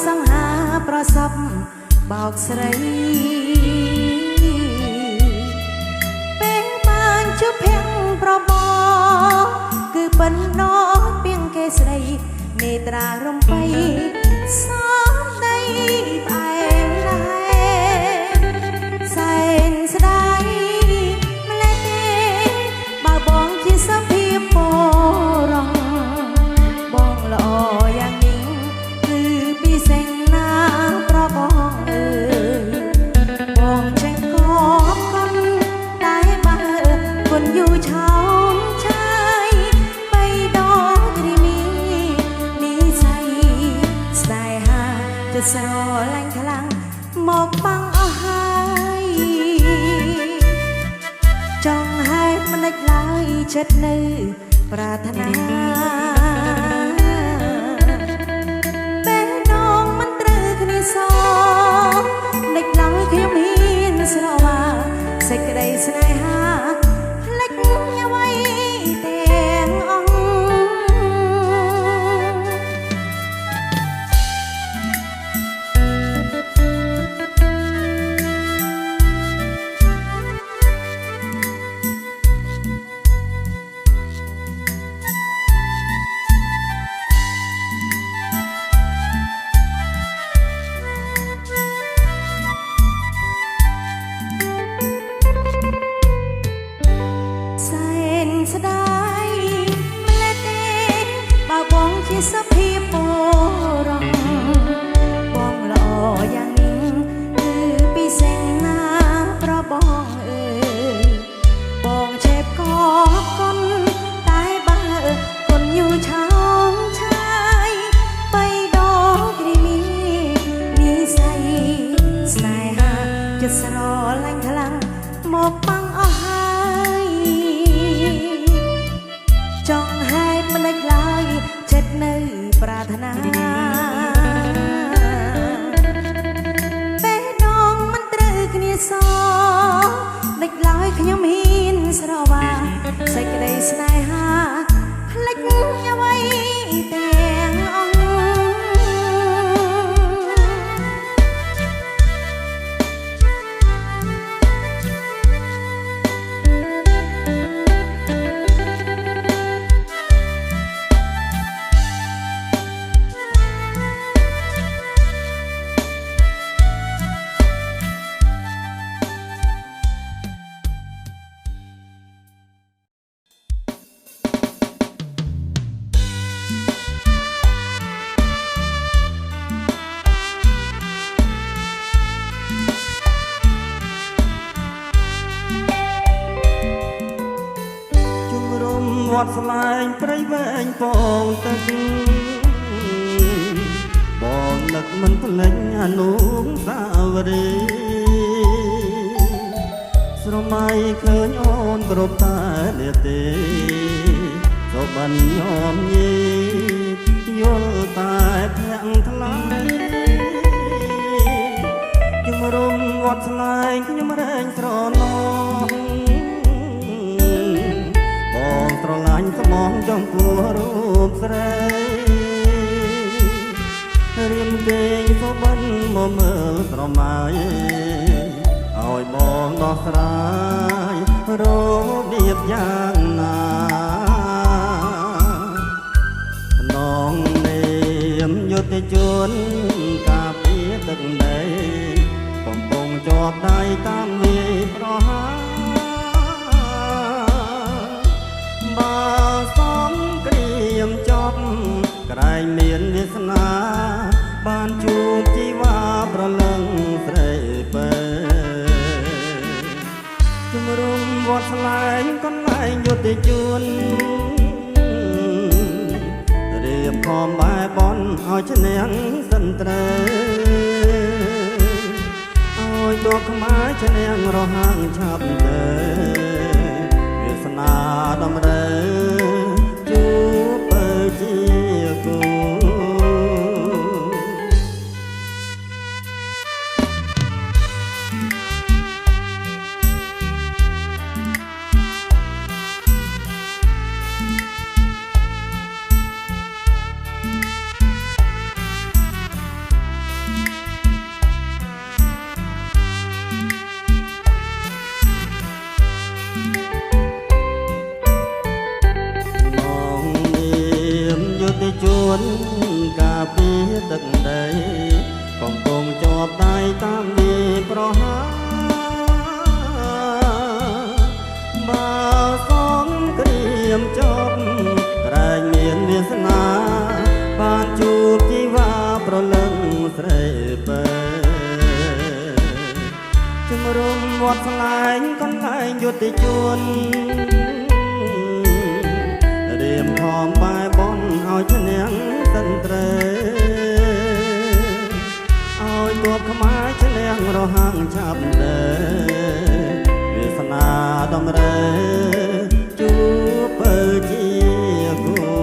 សង្ហាប្រសពបោកស្រីពេលបានជួបភ័ក្រប្របគឺប៉ុណ្ណោះពីងគេស្រីនេត្រារំបីសំដីផ្អែមណែសែនស្ដាយម្លេះទេបើបងជាសភាពរងបងល្អយ៉ាងនេះគឺពិសេសណាប្របងអើយបងចេះកប់កន់តែបើគុណយូរឆោមឆាយបីដងគ្រីមីនេះស្នេហាจะស្រឡាញ់ខ្លាំងមកបាំងអស់ហើយចង់ហេតុមិនដេចឡើយចិត្តនៅប្រាថ្នាពេលនងមិនត្រូវគ្នាសដេចឡើយខ្ញុំហ៊ានស្រវាសេចក្តីស្នេហាផ្លេចអ្វីទាំងអង្គស្ដាយម្លេះទេបើបងជាសភាពរងបងល្អយ៉ាងនេះគឺពិសេសណាប្របងអើយបងចេបកប់កុនតែបើគុណយូរឆោមឆាយបីដងគ្រីមីនេះស្នេហាចិត្តស្រឡាញ់ខ្លាំងមកបាំងអស់ហើយចង់ហេតុមិនដេចឡើយចិត្តនៅប្រាថ្នាពេលដងមិនត្រូវគ្នាសដេចឡើយខ្ញុំហ៊ានស្រវាសេចក្តីស្នេហាផ្លេចអ្វីទាំងអង្គវត្តស្លែងព្រៃវែងពងទឹកបងនឹកមិនភ្លេចអនុស្សាវរីយ៍ស្រមៃឃើញអូនគ្រប់តែលាទេសូមបានញោមញីយល់តែភ័ក្រថ្លៃជំរុំវត្តស្លែងខ្ញុំរែងស្រណោបងស្រឡាញ់ស្មងចំពោះរូបស្រីរៀនពេងសុបិនមកមើលស្រមៃឲ្យបងដោះស្រាយរបៀបយ៉ាងណានងនាមយុទ្ធជនការពារទឹកដីកំពុងជាប់ដៃតាមវាប្រហាបើសំក្រៀមចប់ក្រែងមានវាសនាបានជួបជីវ៉ាប្រលឹងស្រីពេជំរុំវត្តស្លែងកន្លែងយុទ្ធជនរៀបខំបែបនឲ្យឈ្នះសិនត្រូវឲ្យដកខ្មែរឈ្នះរហ័ងឆាប់ទៅវាសនាតម្រូវជួបបើជាគូ ទឹកដីកំពុងជាប់ដៃតាមវាប្រហាបើសងក្រៀមចប់ក្រែងមានវាសនាបានជួបជីវ៉ាប្រលឹងស្រីបើជំរុំវត្តស្លែងកន្លែងយុតិជនរៀមថមបែបនឲ្យឈ្នះសិនត្រេឲ្យទ័ពខ្មែរឈ្នះរហាំងឆាប់ដែរវាសនាដំរើជួបពើជាគូ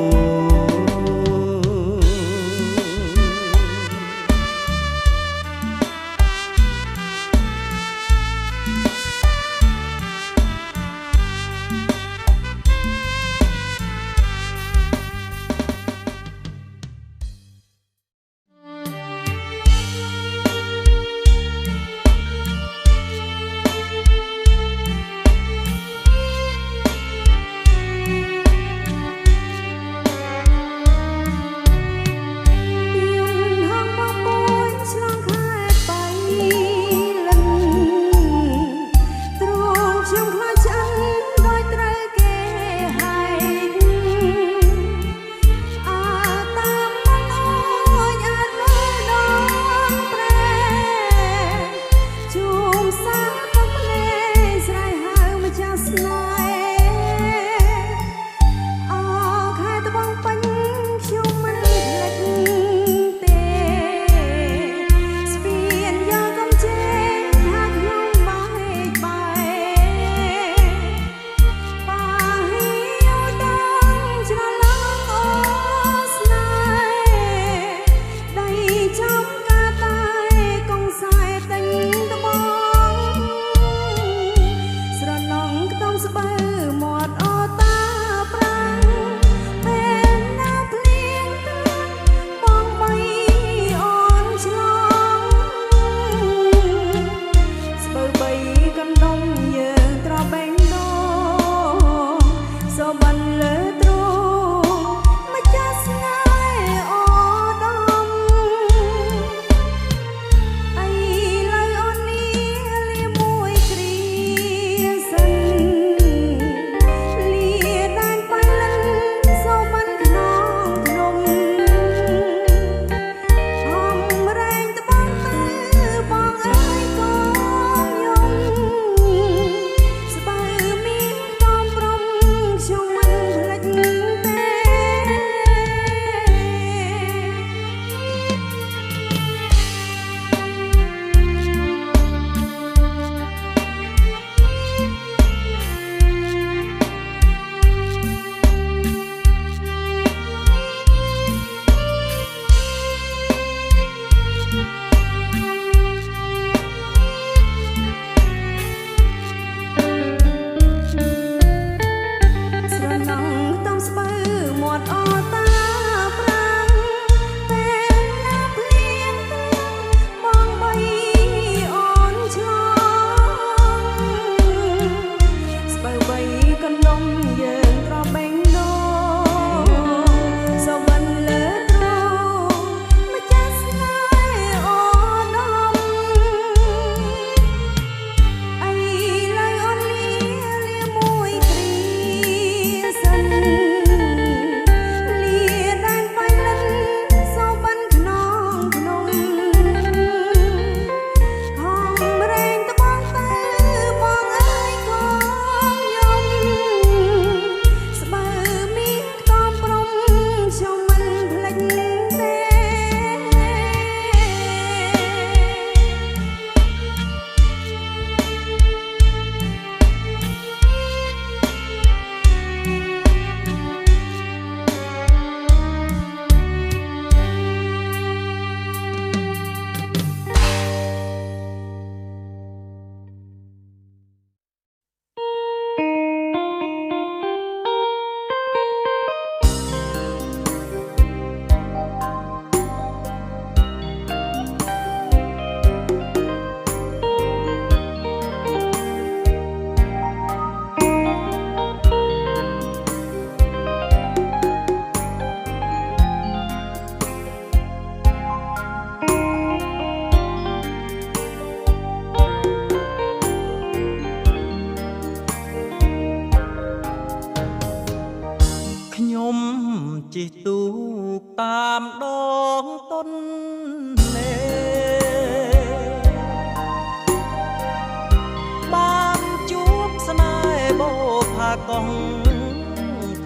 កង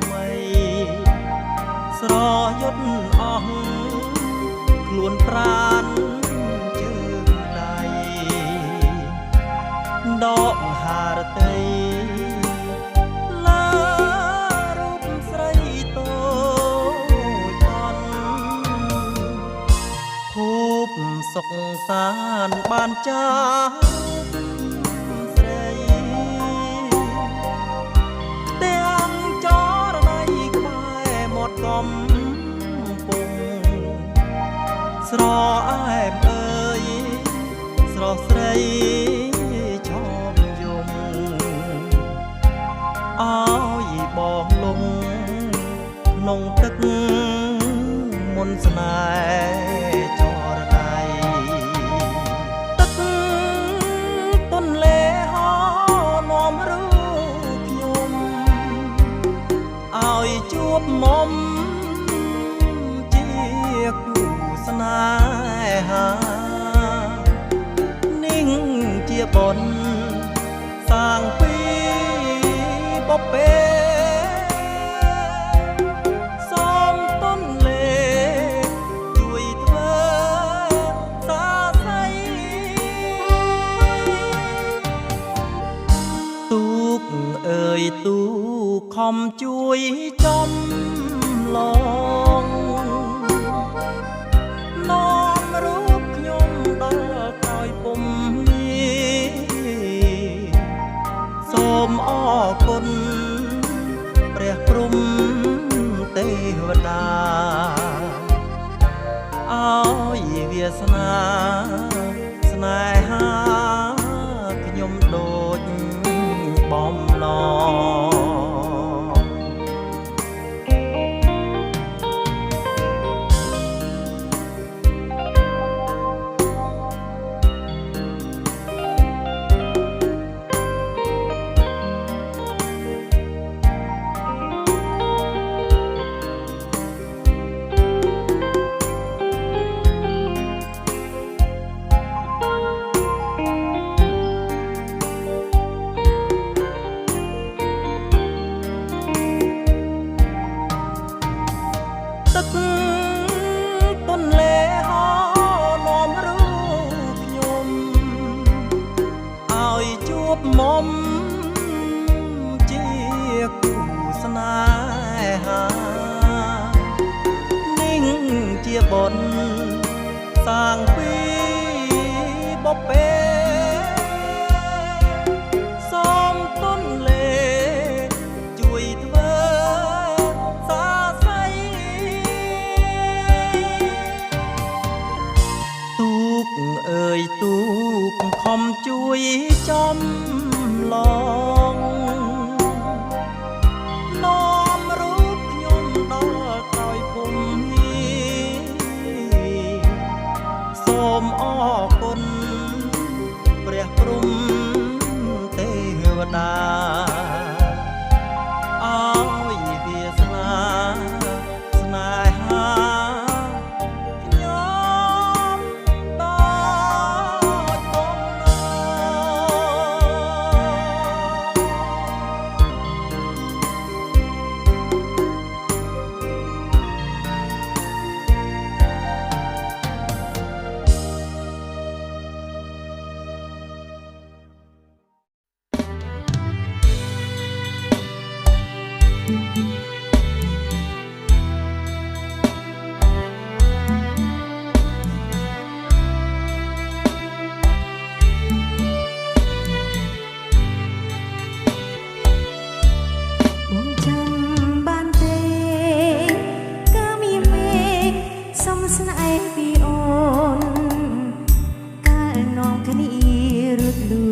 ថ្មីស្រយុទ្ធអស់ខ្លួនប្រានជើងដៃដកហារតីឡារូបស្រីតូចអន់ភូបសុខសានបានចាស្រីទាំងចរណៃក្បែរមាត់កំពុងស្រអែមអើយស្រស់ស្រីឈប់យំអើយបងលងក្នុងទឹកមុនស្នេហ៍ចរណៃទឹកទន្លេហោនាំរូបខ្ញុំឲ្យជួបមុំជាគូស្នេហាนิ่งជាបុណ្យសាងពីបបេសូមទន្លេជួយធ្វើសាស័យទូកអើយទូកខំជួយចំឡងនាំរូបខ្ញុំដល់ក្រោយពុំនេះសូមអរគុណព្រះព្រំទេវតាឲ្យវាសនាស្នេហាខ្ញុំដូចបំឡងទឹកទន្លេហោនាំរូបខ្ញុំឲ្យជួបមុំជាគូស្នេហាนิ่งជាបុណ្យសាងពីបបេសូមទន្លេជួយធ្វើសាស័យទូកអើយទូកខំជួយចំឡងនាំរូបខ្ញុំដល់ក្រោយពុំនេះសូមអរគុណព្រះព្រំទេវតាឲ្យវាសនាស្នេហាខ្ញុំដល់បំណបងចាំបានទេក៏មានមេឃសុំស្នេហ៍ពីអូនកាលនាំគ្នារត់លូ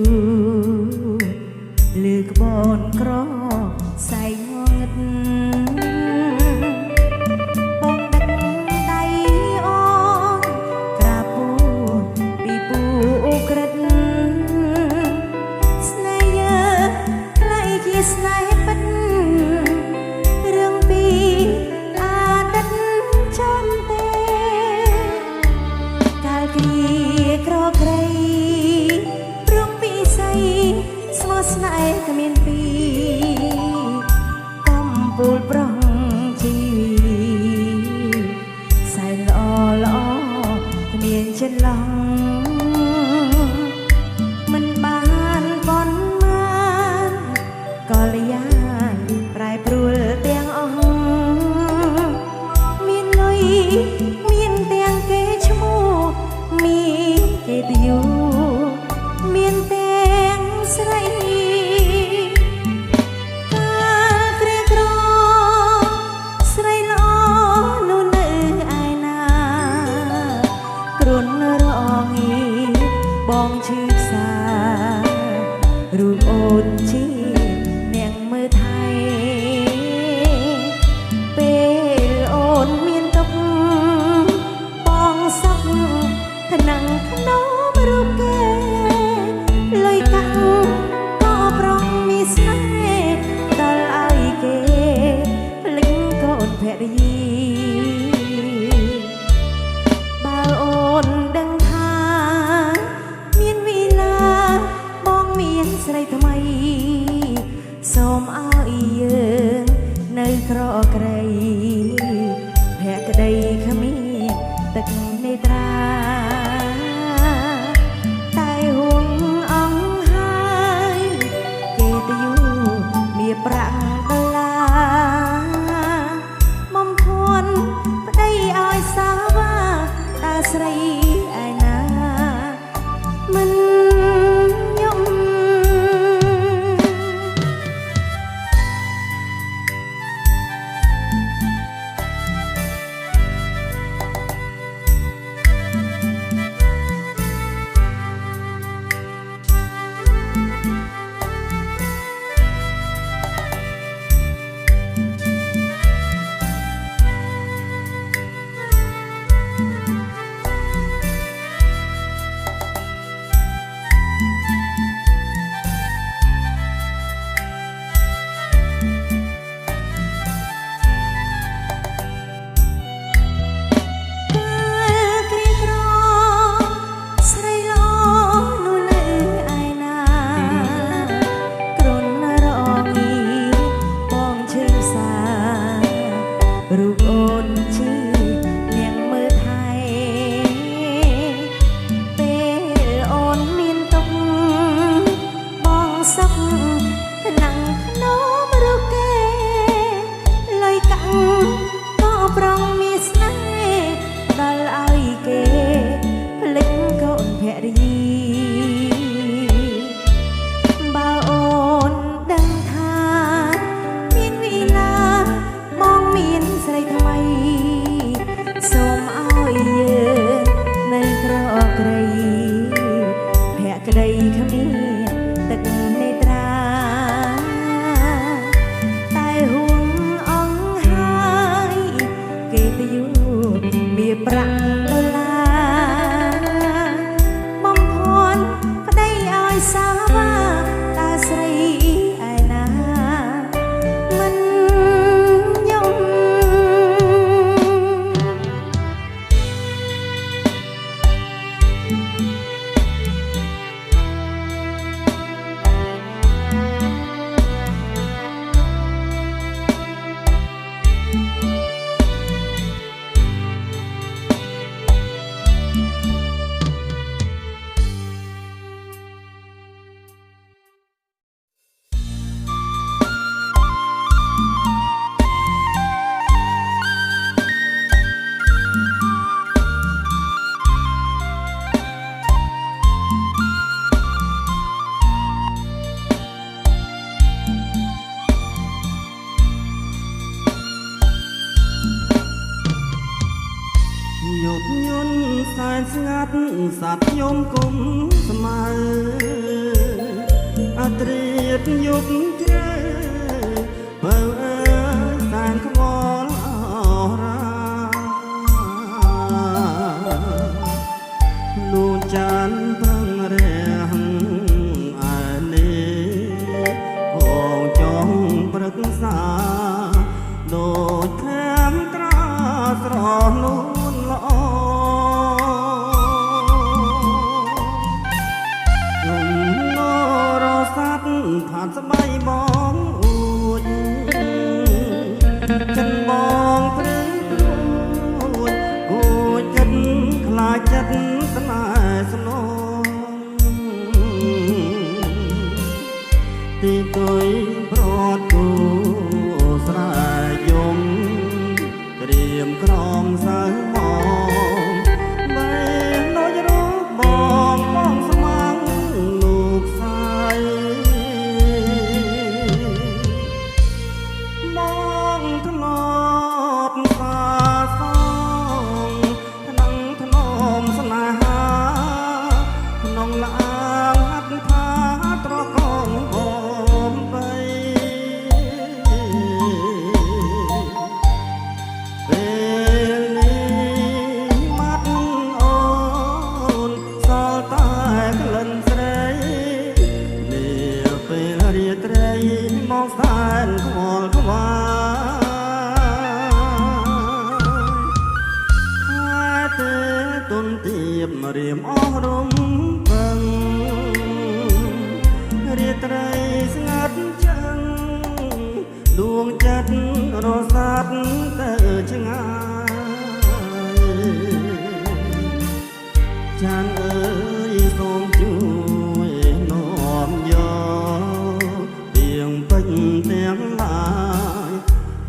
លើក្បូនក្រសែងងឹតបងដឹកដៃអូនក្រាបពូពីពូក្រិតស្នេហ៍យើងខ្លីជាស្នេហ៍ពិតរឿងពីអតីតចំទេកាលគ្រាក្រក្រៃព្រមពីស័យស្មោះស្នេហ៍គ្មានពីរ ពូលប្រងជីសែនល្អល្អគ្មានចិនឡងមិនបានបនបានក៏លយានប្រែប្រួលទាំងអស់មានលុយមានទាំងគេឈ្មោះមានគេទៅយូមានទាំងស្រីបងឈឺផ្សារូបអូនជានាងមើលថៃពេលអូនមានទុកបងសុខថ្នាំងធ្នមរូបគេលុយកាក់ក៏ប្រងមានស្នេហ៍ដល់ឲ្យគេភ្លេចកូនភរិយាបើអូនដឹងស្រីថ្មីសូមឲ្យយើងនៅក្រក្រៃភក្តីគ្មានទឹកនេត្រាតែហួងអង្គហើយគេទៅយូមានប្រាក់ដុល្លារបំភួនប្តីឲ្យសាវាតើស្រីឯណាមិនរូបអូនជានាងមើលថៃពេលអូនមានទុកបងសុខថ្នាំងធ្នមរូបគេលុយកាក់ក៏ប្រងមានស្នេហ៍ដល់ឲ្យគេភ្លេចកូនភរិយាបើអូនដឹងថាមានវិលាបងមានស្រីថ្មីសូមឲ្យយើងនៅក្រក្រៃភក្តីគ្មានទឹកនេត្រាតែហួងអង្គហើយគេទៅយូមានប្រាក់ដុល្លារបំភួនប្តីឲ្យសាវាតើស្រីឯណាមិនយុទ្ធយន្តសែនស្ងាត់សត្វខ្ញុំគុំស្មើអត្រៀតយុគជ្រៅបើអើយសែនខ្វល់អរាលូនចានប្រឹងរះអើនេះកងចង់ព្រឹក្សាដូចខាំត្រាស្រនោះល្អផាត់ស្បៃបងអួច រៀមអស់រំពឹងរាត្រីស្ងាត់ចឹងដួងចិត្តរសាត់ទៅឆ្ងាយចានអើយសូមជួយនាំយកទៀងពេញទាំងឡាយ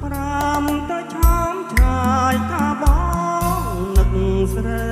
ប្រាំទៅឆោមឆាយថាបងនឹកស្រី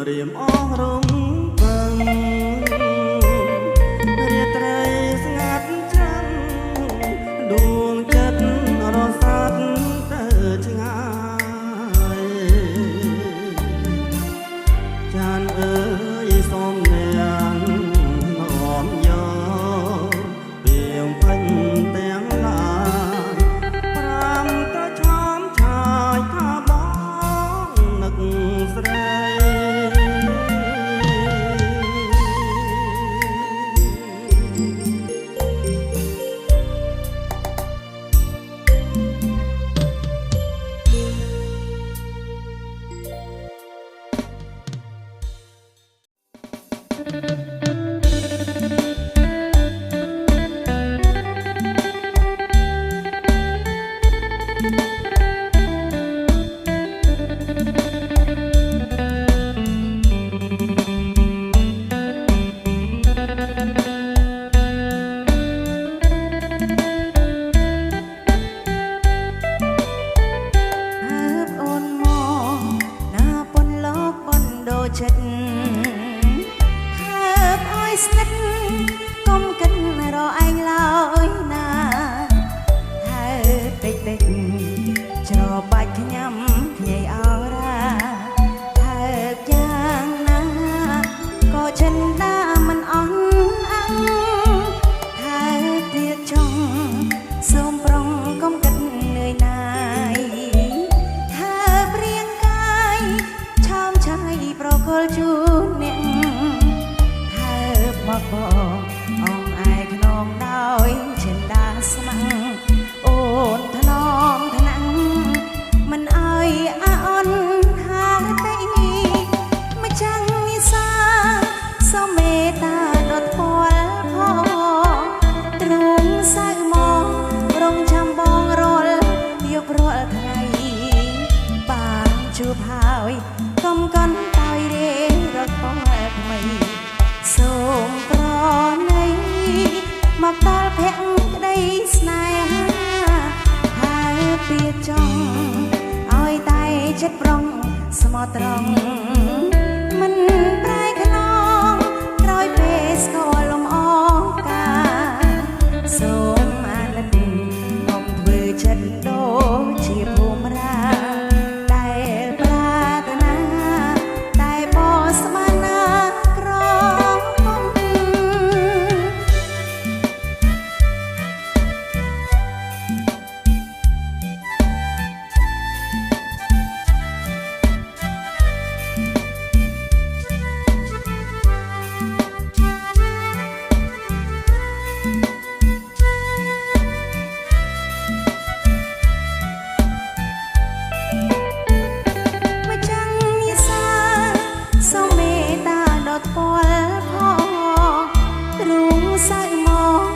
រៀមអស់រំពឹងរាត្រីស្ងាត់ចឹងដួងចិត្តរសាត់ទៅឆ្ងាយចានអើយសូមអ្នកនាំយកពីងពេញទាំងឡាយប្រាំទៅឆោមឆាយថាបងនឹកស្រីចិត្តហើបអើយស្និទ្ធកុំកិនរឯងឡើយណាហើបតិចតិចច្របាច់ញ៉ាំខ្ញីអរ៉ាហើបយ៉ាងណាក៏ចិនដាមិនអន់អឹងហើបទៀតចង់សូមប្រុងកុំកិននឿយណាយហើបរៀងកាយឆោមឆាយប្រកល់ជូនអ្នកហើបមកបងអងឯខ្នងដោយចិនដាស្មាំងអូនថ្នមថ្នាំងមិនអើយអាអន់ហាតីម្ចាំងនិសាសូមមេត្តាដុតពលផងទ្រង់សៅមករងចាំបងរាល់យករាល់ថ្ងៃបានជួបហើយកុំកន់តើយរេរកបងថ្មីសូមប្រណីមកដល់ភក្តីស្នេហាហើយពីចង់ឲ្យតែចិត្តប្រុងស្មោះត្រង់មិនប្រែខ្នងក្រោយពេលស្គាល់លំអការសូមអាណិតកុំធ្វើចិត្តដូចជាភូមិរាដែលប្រាថ្នាតែបោស្មានណាក្រមុំ ปอลพอรุงใส่หมอง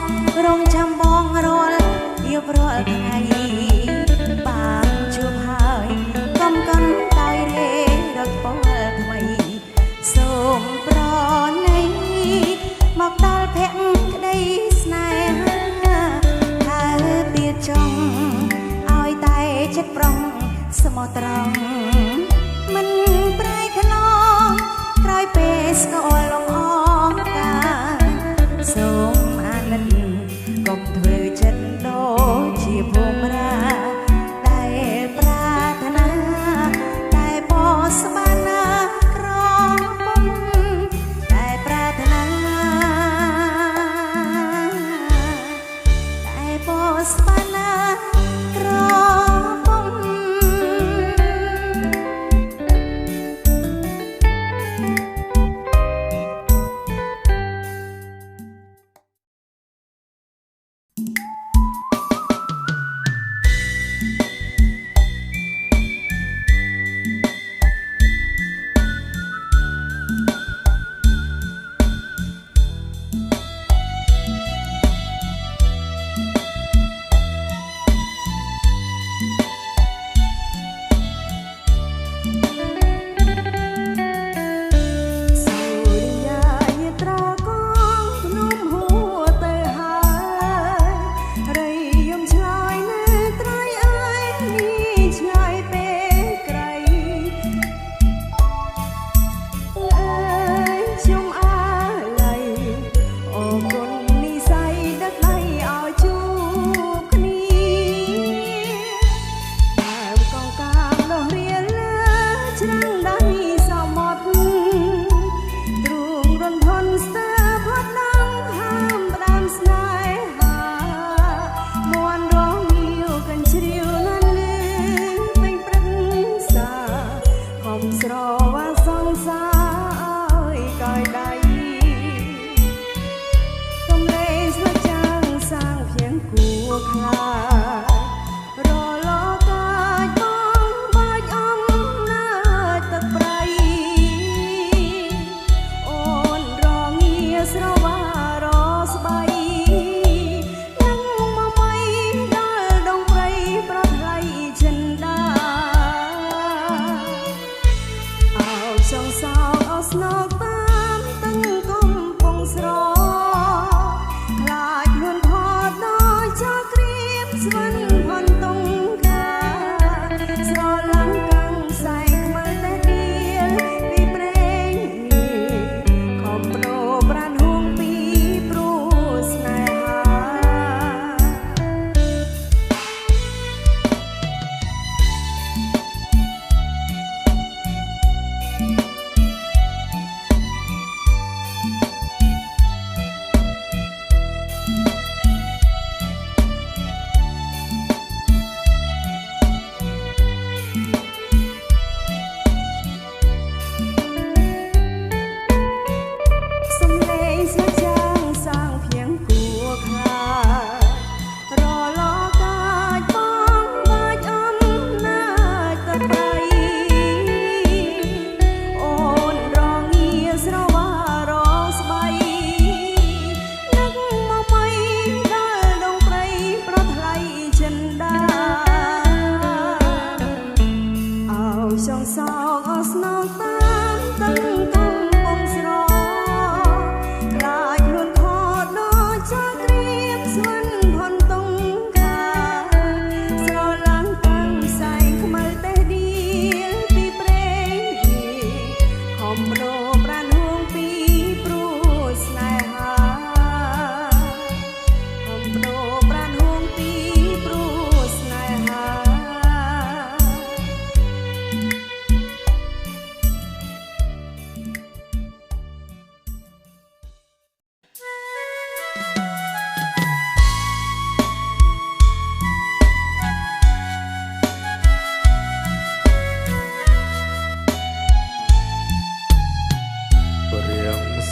รองจำบองรอลยบรอลไงบางชูพายกำกันตายเรรถปอลทำไมសូមប្រណីមកដល់ភក្តីស្នេហាថាទៀតចង់ឲ្យតែចិត្តប្រុងស្មោះត្រង់មិនប្រែខ្នងក្រោយពេលស្គាល់លំអងការសូមអាណិតកុំធ្វើចិត្តដូចជាភូមិរាដែលប្រាថ្នាតែបោះស្បាណាក្រពុំតែប្រាថ្នាតែបោះស្បាណាក្រពុំ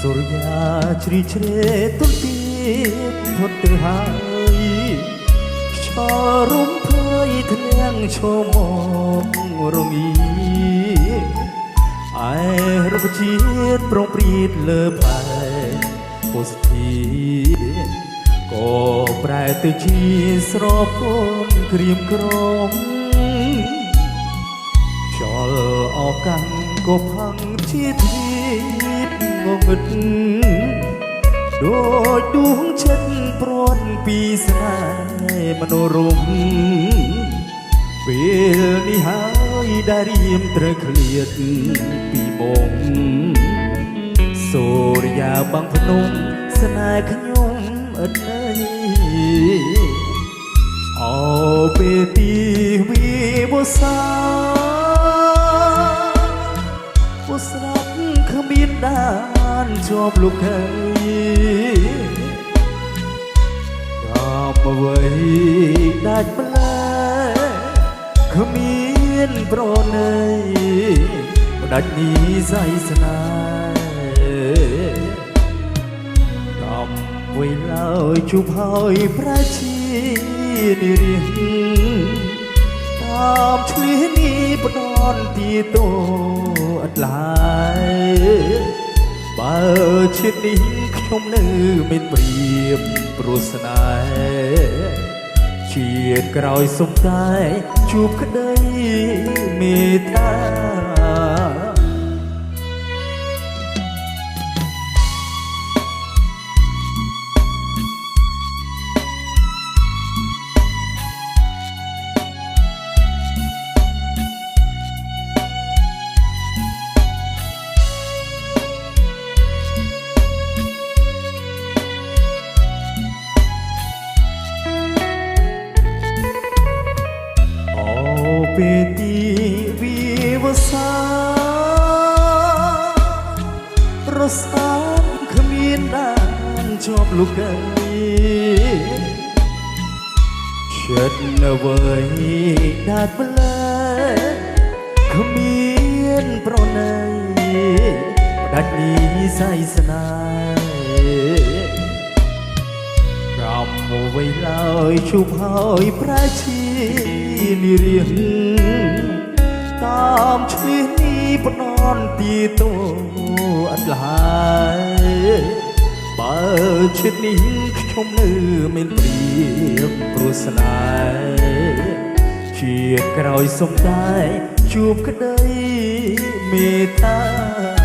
សុរិយាជ្រីជ្រេទុទាផុតទៅហើយខ្យល់រំភើយធ្លៀងឈោមករងី ឯរុក្ខជាតិប្រងព្រៀតលើផ្លែពុស្ធីក៏ប្រែទៅជាស្រពនក្រៀមក្រំខ្យល់អកកាំងក៏ផឹងជាធីបងងឹតដូចដួងចិត្តព្រាត់ពីស្នេហ៍មនោរម្យពេលនេះហើយដែលរៀមត្រូវឃ្លាតពីមុំសូរិយាបាំងភ្នំស្នេហ៍ខ្ញុំអត់ន័យអោពេលទីវិវសាពុស្រាប់គ្មានដានជាប់លោកហើយដល់អ្វីដាច់ផ្លែគ្មានប្រណីផ្ដាច់និស័យស្នេហ៍កំវេឡើយជួបហើយប្រជានិរិះតាមឆ្លៀសនេះផ្ដន់ទីតោអត់ឡើយបើជាតិនេះខ្ញុំនៅមានព្រៀបព្រោះស្នេហ៍ជាតិក្រោយសុំតែជួបក្តីមេត្តាពេលទីវិវសាប្រសាទគ្មានដានជាប់លោកកាយចិត្តនៅអ្វីដាច់ផ្លែគ្មានប្រណីផ្ដាច់និស័យស្នេហ៍កំអ្វីឡើយជួបហើយប្រែជានិរិះតាមឆ្លៀសនេះផ្ដន់ទីតោអត់ឡើយបើជាតិនេះខ្ញុំនៅមានព្រៀបព្រោះស្នេហ៍ជាតិក្រោយសុំតែជួបក្តីមេត្តា